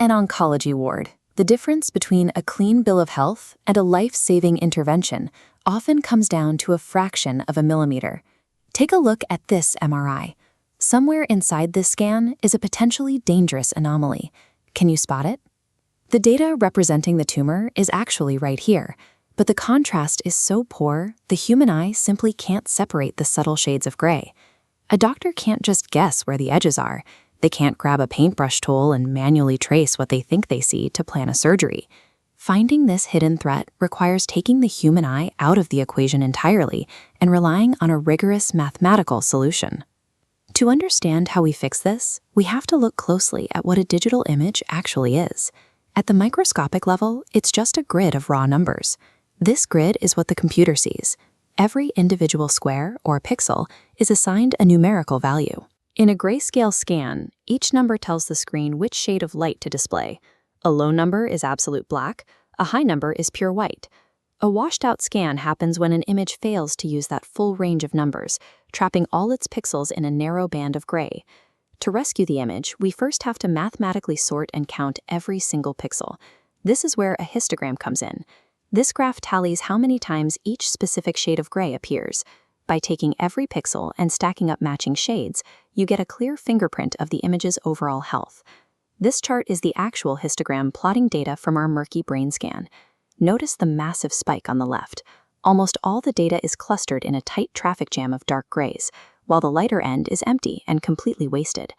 an oncology ward, the difference between a clean bill of health and a life-saving intervention often comes down to a fraction of a millimeter. Take a look at this MRI. Somewhere inside this scan is a potentially dangerous anomaly. Can you spot it? The data representing the tumor is actually right here, but the contrast is so poor, the human eye simply can't separate the subtle shades of gray. A doctor can't just guess where the edges are. They can't grab a paintbrush tool and manually trace what they think they see to plan a surgery. Finding this hidden threat requires taking the human eye out of the equation entirely and relying on a rigorous mathematical solution. To understand how we fix this, we have to look closely at what a digital image actually is. At the microscopic level, it's just a grid of raw numbers. This grid is what the computer sees. Every individual square, or pixel, is assigned a numerical value. In a grayscale scan, each number tells the screen which shade of light to display. A low number is absolute black, a high number is pure white. A washed-out scan happens when an image fails to use that full range of numbers, trapping all its pixels in a narrow band of gray. To rescue the image, we first have to mathematically sort and count every single pixel. This is where a histogram comes in. This graph tallies how many times each specific shade of gray appears. By taking every pixel and stacking up matching shades, you get a clear fingerprint of the image's overall health. This chart is the actual histogram plotting data from our murky brain scan. Notice the massive spike on the left. Almost all the data is clustered in a tight traffic jam of dark grays, while the lighter end is empty and completely wasted.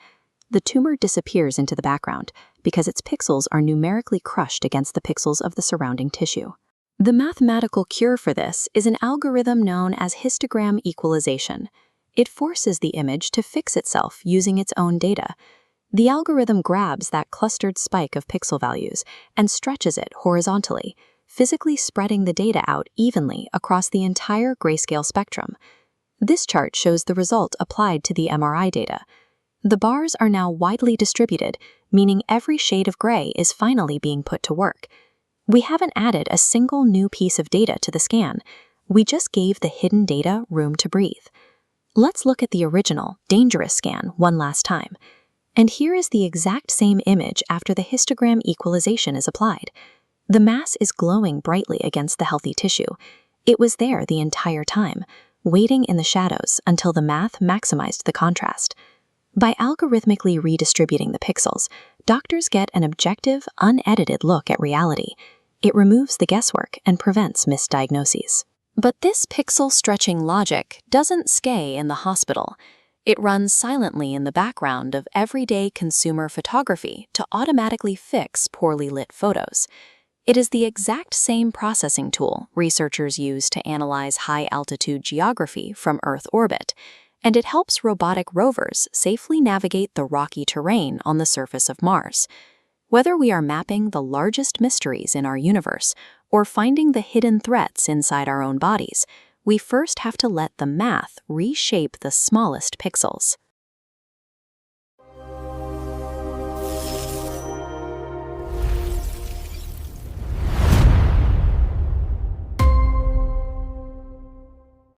The tumor disappears into the background because its pixels are numerically crushed against the pixels of the surrounding tissue. The mathematical cure for this is an algorithm known as Histogram Equalization. It forces the image to fix itself using its own data. The algorithm grabs that clustered spike of pixel values and stretches it horizontally, physically spreading the data out evenly across the entire grayscale spectrum. This chart shows the result applied to the MRI data. The bars are now widely distributed, meaning every shade of gray is finally being put to work. We haven't added a single new piece of data to the scan. We just gave the hidden data room to breathe. Let's look at the original, dangerous scan one last time. And here is the exact same image after the histogram equalization is applied. The mass is glowing brightly against the healthy tissue. It was there the entire time, waiting in the shadows until the math maximized the contrast. By algorithmically redistributing the pixels, doctors get an objective, unedited look at reality. It removes the guesswork and prevents misdiagnoses. But this pixel-stretching logic doesn't stay in the hospital. It runs silently in the background of everyday consumer photography to automatically fix poorly lit photos. It is the exact same processing tool researchers use to analyze high-altitude geography from Earth orbit, and it helps robotic rovers safely navigate the rocky terrain on the surface of Mars. Whether we are mapping the largest mysteries in our universe or finding the hidden threats inside our own bodies, we first have to let the math reshape the smallest pixels.